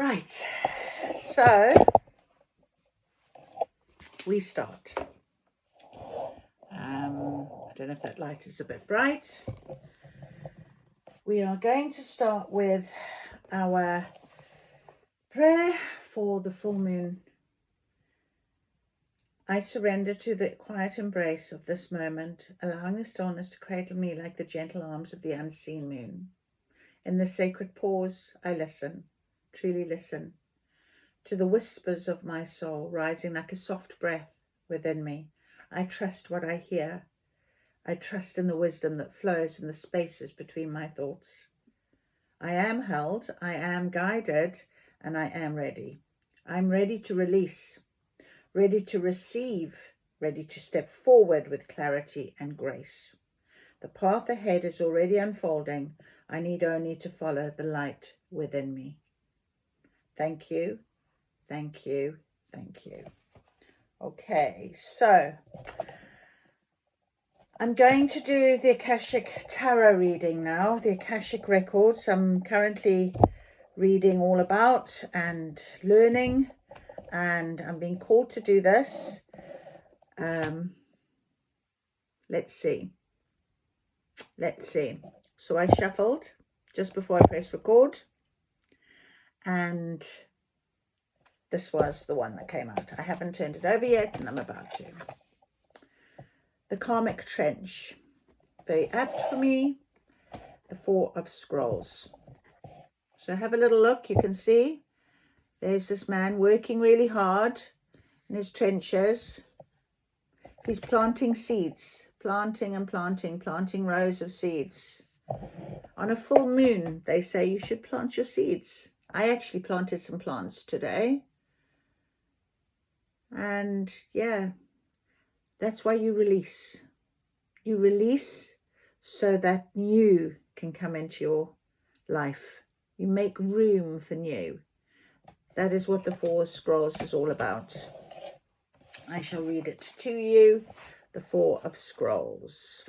Right, so we start. I don't know if that light is a bit bright. We are going to start with our prayer for the full moon. I surrender to the quiet embrace of this moment, allowing the stillness to cradle me like the gentle arms of the unseen moon. In the sacred pause, I listen, truly listen, to the whispers of my soul rising like a soft breath within me. I trust what I hear. I trust in the wisdom that flows in the spaces between my thoughts. I am held, I am guided, and I am ready. I'm ready to release, ready to receive, ready to step forward with clarity and grace. The path ahead is already unfolding. I need only to follow the light within me. Thank you, thank you, thank you. Okay, so I'm going to do the Akashic Tarot reading now, the Akashic Records. I'm currently reading all about and learning, and I'm being called to do this. Let's see. So I shuffled just before I press record, and this was the one that came out. I haven't turned it over yet, and I'm about to. The Karmic Trench, very apt for me. The Four of Scrolls. So have a little look. You can see there's this man working really hard in his trenches. He's planting seeds, planting rows of seeds. On a full moon, they say you should plant your seeds. I actually planted some plants today. And yeah, that's why you release. You release so that new can come into your life. You make room for new. That is what the Four Scrolls is all about. I shall read it to you. The Four of Scrolls.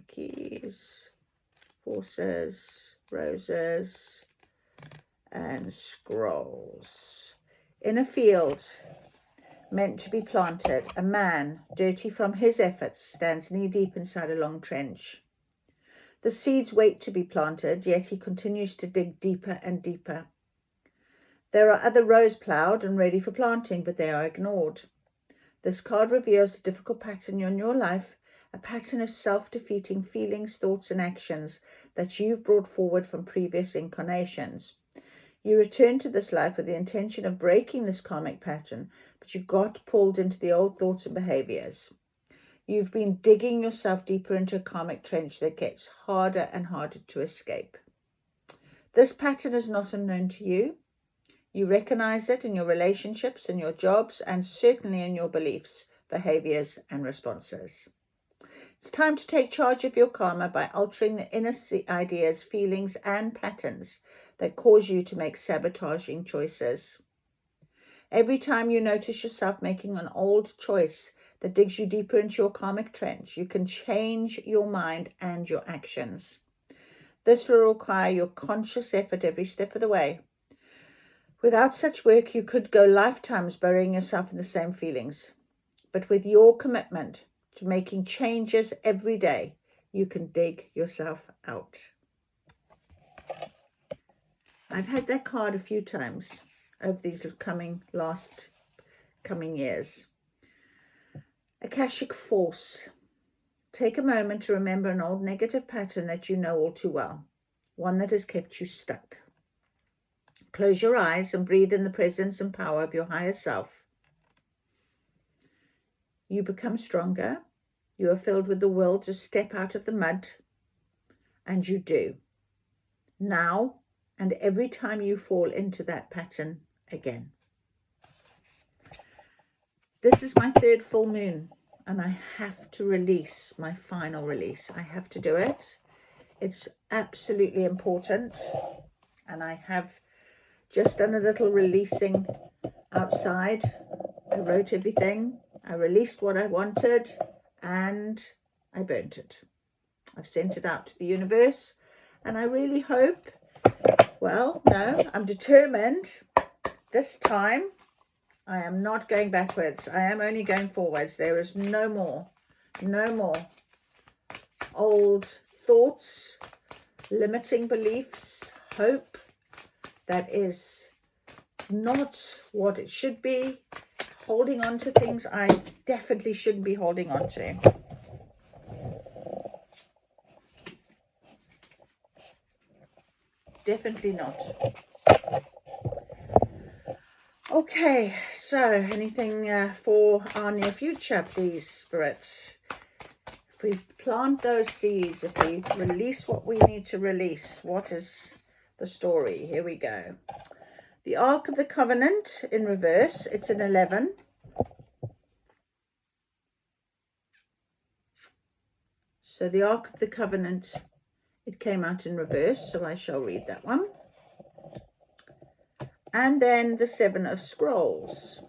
Keys, horses, roses, and scrolls. In a field meant to be planted, a man, dirty from his efforts, stands knee-deep inside a long trench. The seeds wait to be planted, yet he continues to dig deeper and deeper. There are other rows ploughed and ready for planting, but they are ignored. This card reveals a difficult pattern in your life, a pattern of self-defeating feelings, thoughts, and actions that you've brought forward from previous incarnations. You returned to this life with the intention of breaking this karmic pattern, but you got pulled into the old thoughts and behaviors. You've been digging yourself deeper into a karmic trench that gets harder and harder to escape. This pattern is not unknown to you. You recognize it in your relationships, in your jobs, and certainly in your beliefs, behaviors, and responses. It's time to take charge of your karma by altering the inner ideas, feelings, and patterns that cause you to make sabotaging choices. Every time you notice yourself making an old choice that digs you deeper into your karmic trench, you can change your mind and your actions. This will require your conscious effort every step of the way. Without such work, you could go lifetimes burying yourself in the same feelings. But with your commitment to making changes every day, you can dig yourself out. I've had that card a few times over these coming years. Akashic Force. Take a moment to remember an old negative pattern that you know all too well, one that has kept you stuck. Close your eyes and breathe in the presence and power of your higher self. You become stronger. You are filled with the will to step out of the mud, and you do. Now and every time you fall into that pattern again. This is my third full moon, and I have to release my final release. I have to do it. It's absolutely important, and I have just done a little releasing outside. I wrote everything. I released what I wanted, and I burnt it. I've sent it out to the universe, and I really hope, well, no, I'm determined this time. I am not going backwards. I am only going forwards. There is no more old thoughts, limiting beliefs, hope that is not what it should be, holding on to things I definitely shouldn't be holding on to. Definitely not. Okay, so anything for our near future, please, Spirit? If we plant those seeds, if we release what we need to release, what is the story? Here we go. The Ark of the Covenant in reverse. It's an 11. So the Ark of the Covenant, it came out in reverse, so I shall read that one. And then the 7 of Scrolls,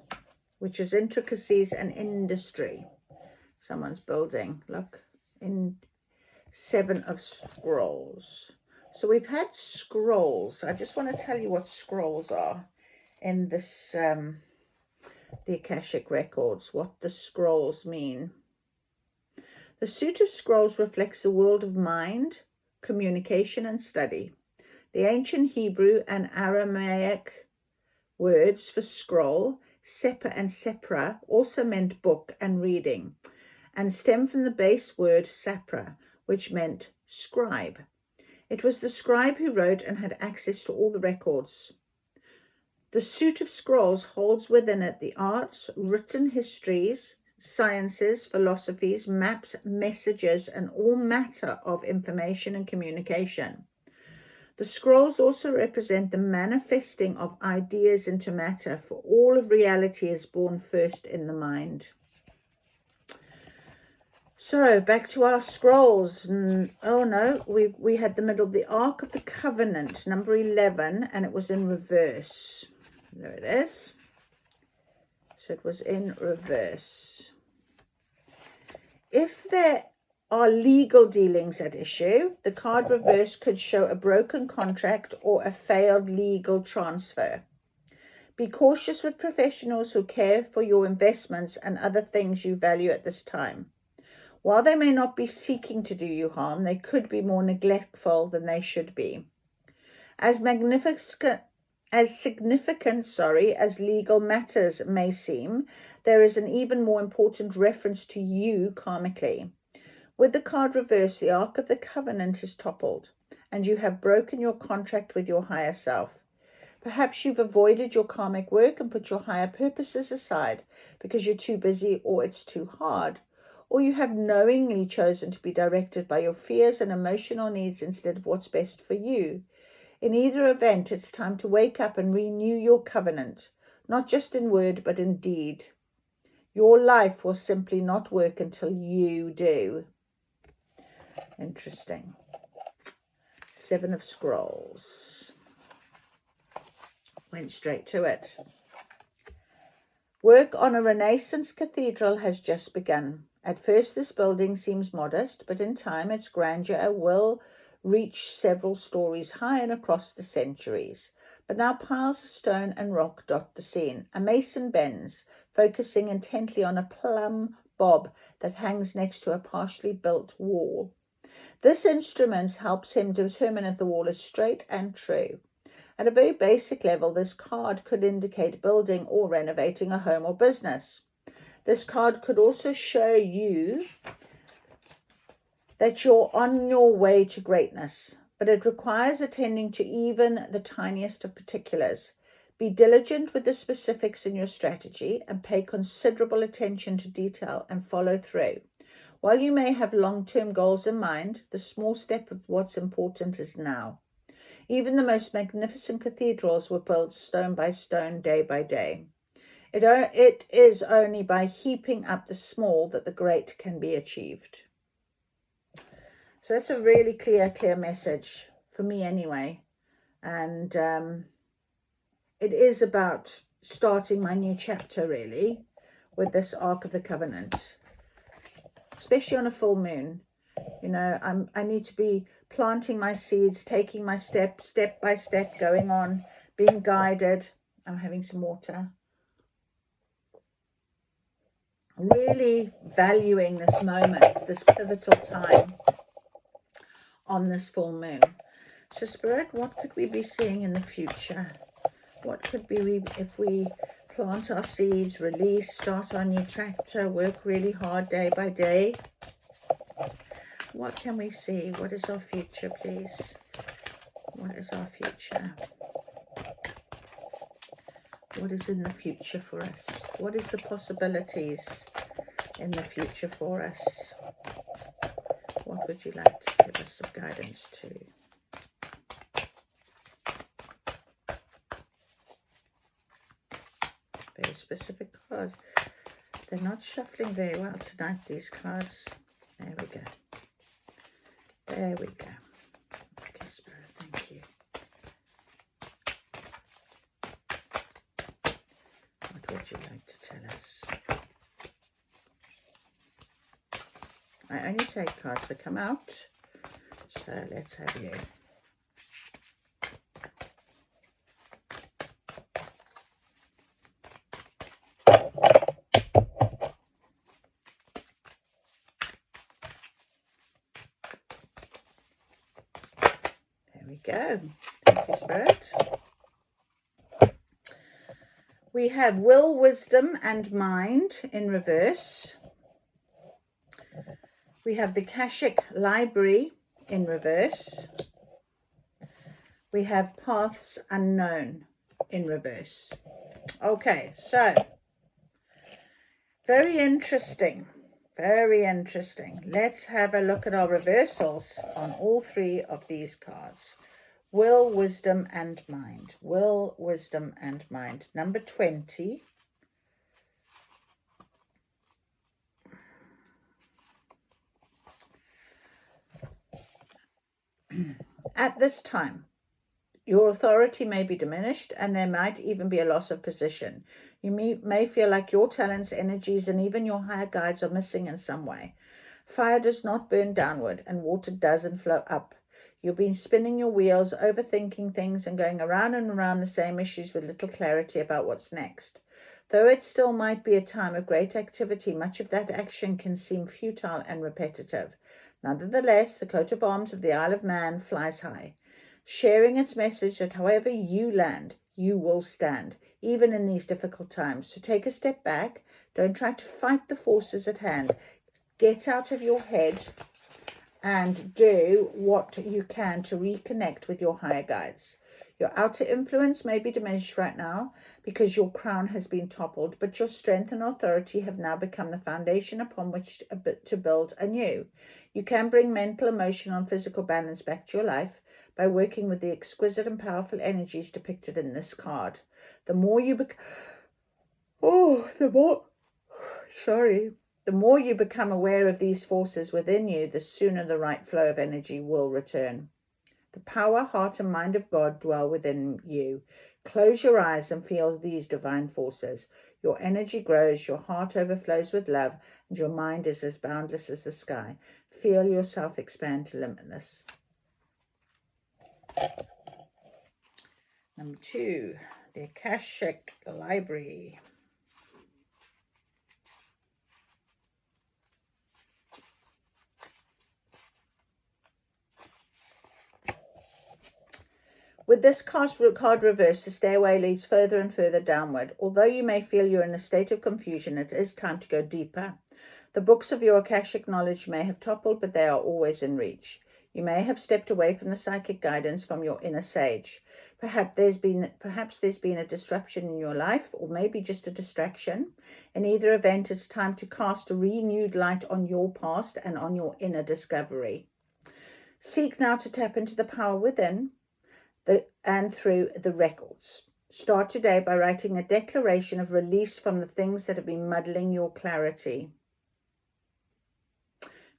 which is intricacies and industry. Someone's building, look, in 7 of Scrolls. So we've had scrolls. I just want to tell you what scrolls are in this, the Akashic Records, what the scrolls mean. The suit of scrolls reflects the world of mind, communication, and study. The ancient Hebrew and Aramaic words for scroll, sepa and sepra, also meant book and reading, and stem from the base word sapra, which meant scribe. It was the scribe who wrote and had access to all the records. The suit of scrolls holds within it the arts, written histories, sciences, philosophies, maps, messages, and all matter of information and communication. The scrolls also represent the manifesting of ideas into matter, for all of reality is born first in the mind. So back to our scrolls. Oh no, we had the middle, the Ark of the Covenant, number 11, and it was in reverse. There it is. So it was in reverse. If there are legal dealings at issue, the card reverse could show a broken contract or a failed legal transfer. Be cautious with professionals who care for your investments and other things you value at this time. While they may not be seeking to do you harm, they could be more neglectful than they should be. As significant as legal matters may seem, there is an even more important reference to you karmically. With the card reversed, the Ark of the Covenant is toppled, and you have broken your contract with your higher self. Perhaps you've avoided your karmic work and put your higher purposes aside because you're too busy or it's too hard, or you have knowingly chosen to be directed by your fears and emotional needs instead of what's best for you. In either event, it's time to wake up and renew your covenant, not just in word, but in deed. Your life will simply not work until you do. Interesting. 7 of Scrolls. Went straight to it. Work on a Renaissance cathedral has just begun. At first, this building seems modest, but in time, its grandeur will reach several stories high and across the centuries. But now piles of stone and rock dot the scene. A mason bends, focusing intently on a plumb bob that hangs next to a partially built wall. This instrument helps him determine if the wall is straight and true. At a very basic level, this card could indicate building or renovating a home or business. This card could also show you that you're on your way to greatness, but it requires attending to even the tiniest of particulars. Be diligent with the specifics in your strategy and pay considerable attention to detail and follow through. While you may have long-term goals in mind, the small step of what's important is now. Even the most magnificent cathedrals were built stone by stone, day by day. It is only by heaping up the small that the great can be achieved. So that's a really clear message for me anyway. And it is about starting my new chapter, really, with this Ark of the Covenant, especially on a full moon. You know, I need to be planting my seeds, taking my step by step, going on, being guided. I'm having some water. Really valuing this moment, this pivotal time on this full moon. So Spirit, what could we be seeing in the future? What could be if we plant our seeds, release, start our new chapter, work really hard day by day? What can we see? What is our future, please? What is our future? What is in the future for us? What is the possibilities in the future for us? What would you like to give us some guidance to? Very specific cards. They're not shuffling very well tonight, these cards. There we go. There we go. Okay, Spirit, thank you. What would you like to tell us? I only take cards that come out. So let's have you. There we go. Thank you, Spirit. We have will, wisdom, and mind in reverse. We have the Akashic Library in reverse. We have paths unknown in reverse. Okay, so very interesting. Very interesting. Let's have a look at our reversals on all three of these cards. Will, wisdom, and mind. Will, wisdom, and mind. Number 20. At this time, your authority may be diminished and there might even be a loss of position. You may feel like your talents, energies, and even your higher guides are missing in some way. Fire does not burn downward and water doesn't flow up. You've been spinning your wheels, overthinking things and going around and around the same issues with little clarity about what's next. Though it still might be a time of great activity, much of that action can seem futile and repetitive. Nonetheless, the coat of arms of the Isle of Man flies high, sharing its message that however you land, you will stand, even in these difficult times. So take a step back. Don't try to fight the forces at hand. Get out of your head and do what you can to reconnect with your higher guides. Your outer influence may be diminished right now because your crown has been toppled, but your strength and authority have now become the foundation upon which to build anew. You can bring mental, emotional, and physical balance back to your life by working with the exquisite and powerful energies depicted in this card. The more you the more you become aware of these forces within you, the sooner the right flow of energy will return. The power, heart, and mind of God dwell within you. Close your eyes and feel these divine forces. Your energy grows, your heart overflows with love, and your mind is as boundless as the sky. Feel yourself expand to limitless. Number 2, the Akashic Library. With this card reversed, the stairway leads further and further downward. Although you may feel you're in a state of confusion, it is time to go deeper. The books of your Akashic knowledge may have toppled, but they are always in reach. You may have stepped away from the psychic guidance from your inner sage. Perhaps there's been a disruption in your life, or maybe just a distraction. In either event, it's time to cast a renewed light on your past and on your inner discovery. Seek now to tap into the power within and through the records. Start today by writing a declaration of release from the things that have been muddling your clarity.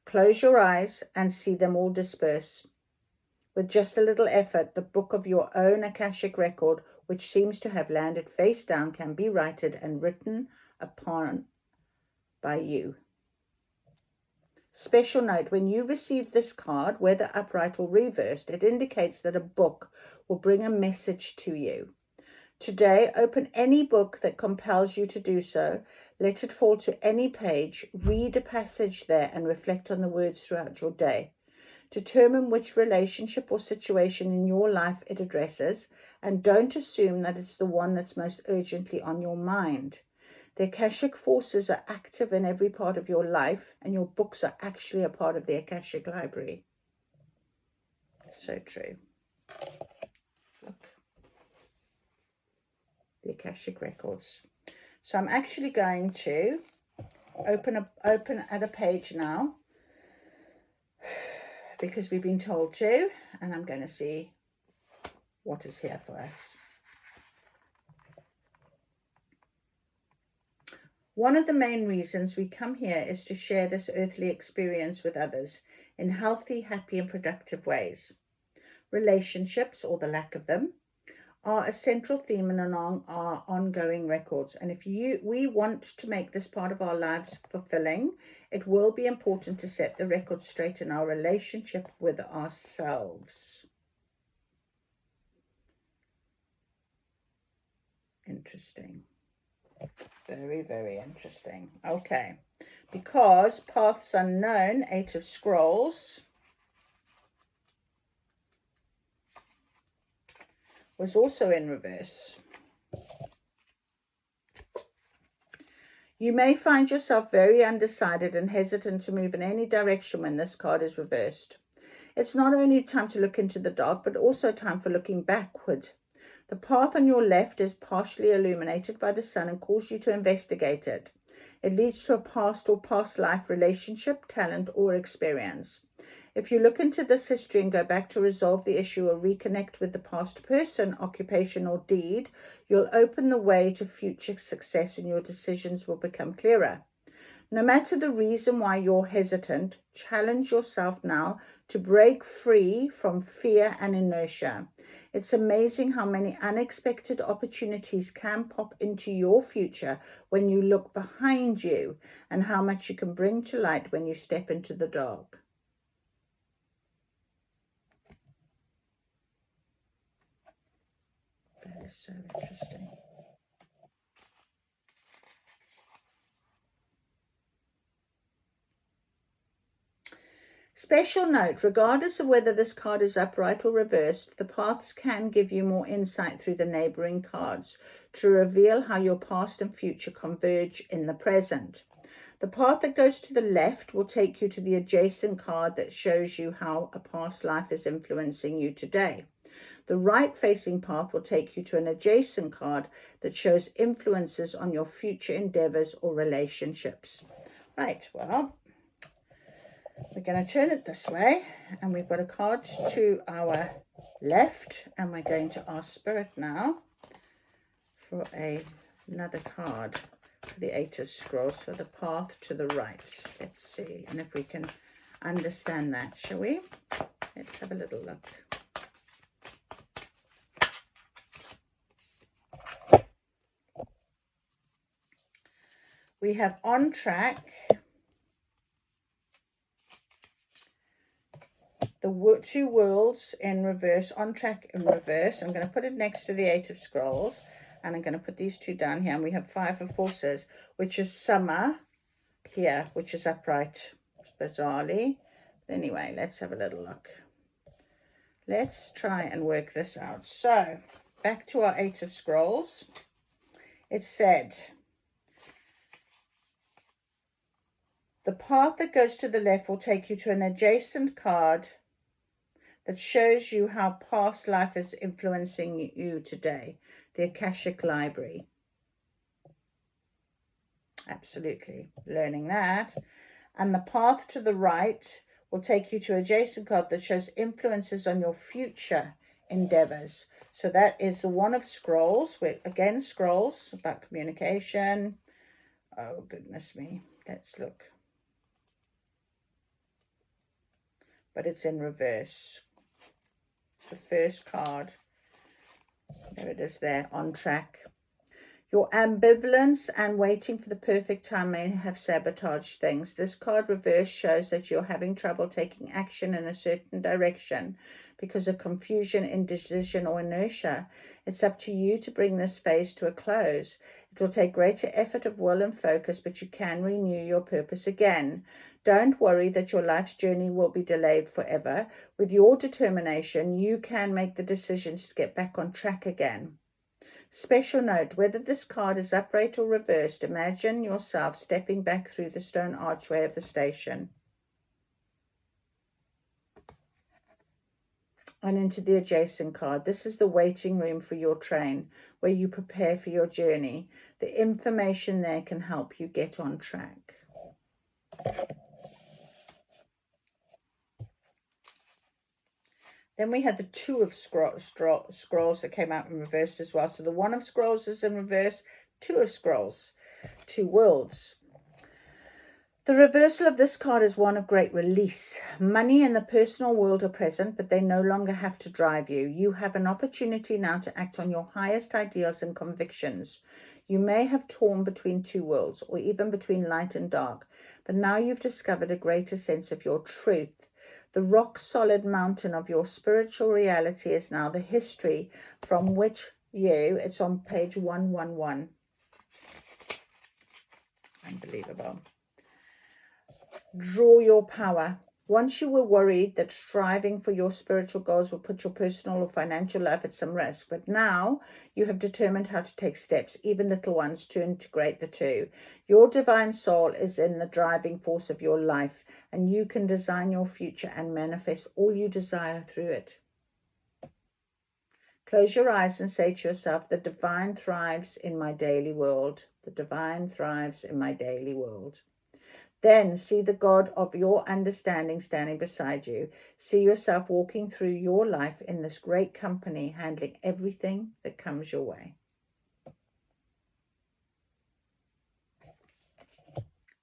Close your eyes and see them all disperse. With just a little effort, the book of your own Akashic Record, which seems to have landed face down, can be righted and written upon by you. Special note, when you receive this card, whether upright or reversed, it indicates that a book will bring a message to you. Today, open any book that compels you to do so. Let it fall to any page. Read a passage there and reflect on the words throughout your day. Determine which relationship or situation in your life it addresses, and don't assume that it's the one that's most urgently on your mind. The Akashic forces are active in every part of your life, and your books are actually a part of the Akashic library. So true. Look. The Akashic Records. So I'm actually going to open at a page now, because we've been told to, and I'm going to see what is here for us. One of the main reasons we come here is to share this earthly experience with others in healthy, happy, and productive ways. Relationships, or the lack of them, are a central theme in our ongoing records. And if we want to make this part of our lives fulfilling, it will be important to set the record straight in our relationship with ourselves. Interesting. Very, very interesting. Okay. Because Paths Unknown, 8 of Scrolls, was also in reverse. You may find yourself very undecided and hesitant to move in any direction when this card is reversed. It's not only time to look into the dark, but also time for looking backward. The path on your left is partially illuminated by the sun and calls you to investigate it. It leads to a past or past life relationship, talent, or experience. If you look into this history and go back to resolve the issue or reconnect with the past person, occupation, or deed, you'll open the way to future success and your decisions will become clearer. No matter the reason why you're hesitant, challenge yourself now to break free from fear and inertia. It's amazing how many unexpected opportunities can pop into your future when you look behind you, and how much you can bring to light when you step into the dark. That is so interesting. Special note, regardless of whether this card is upright or reversed, the paths can give you more insight through the neighboring cards to reveal how your past and future converge in the present. The path that goes to the left will take you to the adjacent card that shows you how a past life is influencing you today. The right-facing path will take you to an adjacent card that shows influences on your future endeavors or relationships. Right, well, we're going to turn it this way, and we've got a card to our left, and we're going to ask Spirit now for another card for the 8 of Scrolls for the path to the right. Let's see, and if we can understand that, shall we? Let's have a little look. We have on track, the 2 worlds in reverse, on track in reverse. I'm going to put it next to the 8 of Scrolls, and I'm going to put these 2 down here, and we have 5 of Forces, which is summer here, which is upright, bizarrely. But anyway, let's have a little look. Let's try and work this out. So, back to our 8 of Scrolls. It said, the path that goes to the left will take you to an adjacent card that shows you how past life is influencing you today. The Akashic Library. Absolutely. Learning that. And the path to the right will take you to an adjacent card that shows influences on your future endeavors. So that is the 1 of Scrolls. Again, Scrolls, about communication. Oh, goodness me. Let's look. But it's in reverse. It's the first card. There it is there, on track. Your ambivalence and waiting for the perfect time may have sabotaged things. This card reverse shows that you're having trouble taking action in a certain direction because of confusion, indecision, or inertia. It's up to you to bring this phase to a close. It will take greater effort of will and focus, but you can renew your purpose again. Don't worry that your life's journey will be delayed forever. With your determination, you can make the decisions to get back on track again. Special note, whether this card is upright or reversed, imagine yourself stepping back through the stone archway of the station and into the adjacent card. This is the waiting room for your train, where you prepare for your journey. The information there can help you get on track. Then we had the Two of Scrolls that came out in reverse as well. So the One of Scrolls is in reverse, Two of Scrolls, two worlds. The reversal of this card is one of great release. Money and the personal world are present, but they no longer have to drive you. You have an opportunity now to act on your highest ideals and convictions. You may have torn between two worlds, or even between light and dark, but now you've discovered a greater sense of your truth. The rock-solid mountain of your spiritual reality is now the history from which it's on page 111. Unbelievable. Draw your power. Once you were worried that striving for your spiritual goals will put your personal or financial life at some risk, but now you have determined how to take steps, even little ones, to integrate the two. Your divine soul is in the driving force of your life, and you can design your future and manifest all you desire through it. Close your eyes and say to yourself, the divine thrives in my daily world. The divine thrives in my daily world. Then see the God of your understanding standing beside you. See yourself walking through your life in this great company, handling everything that comes your way.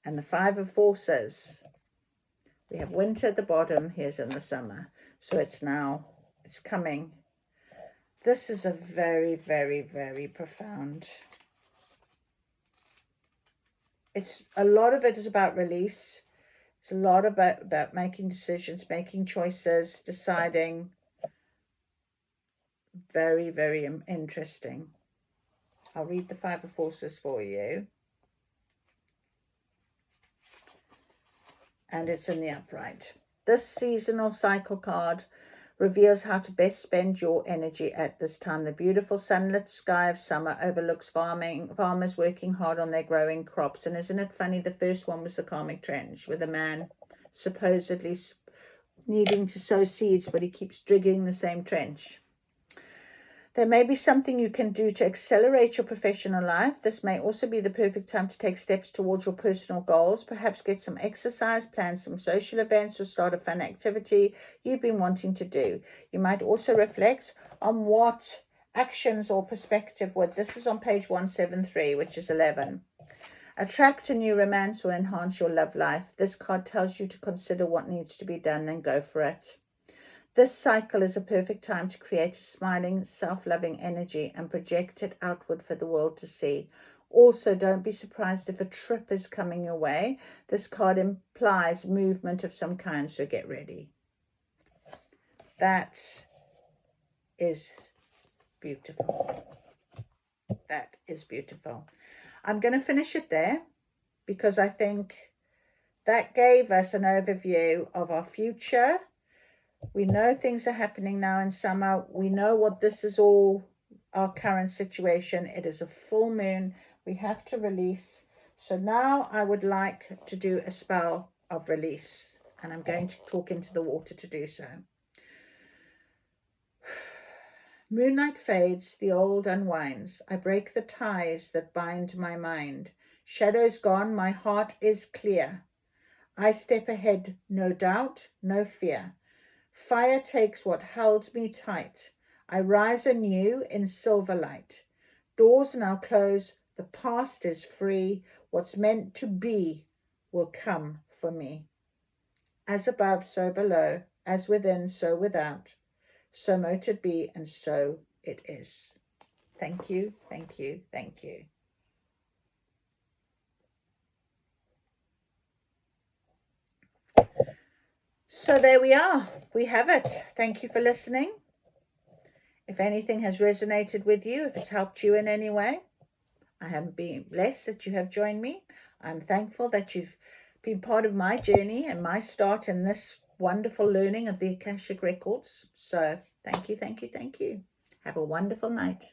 And the Five of Forces. We have winter at the bottom. Here's in the summer. So it's coming. This is a very, very, very profound. A lot of it is about release. It's a lot about making decisions, making choices, deciding. Very, very interesting. I'll read the Five of Forces for you. And it's in the upright. This seasonal cycle card reveals how to best spend your energy at this time. The beautiful sunlit sky of summer overlooks farmers working hard on their growing crops. And isn't it funny, the first one was the karmic trench, with a man supposedly needing to sow seeds, but he keeps digging the same trench. There may be something you can do to accelerate your professional life. This may also be the perfect time to take steps towards your personal goals. Perhaps get some exercise, plan some social events, or start a fun activity you've been wanting to do. You might also reflect on what actions or perspective would. This is on page 173, which is 11. Attract a new romance or enhance your love life. This card tells you to consider what needs to be done, then go for it. This cycle is a perfect time to create a smiling, self-loving energy and project it outward for the world to see. Also, don't be surprised if a trip is coming your way. This card implies movement of some kind, so get ready. That is beautiful. That is beautiful. I'm going to finish it there because I think that gave us an overview of our future. We know things are happening now in summer. We know what this is all, our current situation. It is a full moon. We have to release. So now I would like to do a spell of release. And I'm going to talk into the water to do so. Moonlight fades, the old unwinds. I break the ties that bind my mind. Shadows gone, my heart is clear. I step ahead, no doubt, no fear. Fire takes what held me tight. I rise anew in silver light. Doors now close, the past is free. What's meant to be will come for me. As above, so below, as within, so without. So mote it be, and so it is. Thank you, thank you, thank you. So there we are. We have it. Thank you for listening. If anything has resonated with you, if it's helped you in any way, I have been blessed that you have joined me. I'm thankful that you've been part of my journey and my start in this wonderful learning of the Akashic Records. So thank you, thank you, thank you. Have a wonderful night.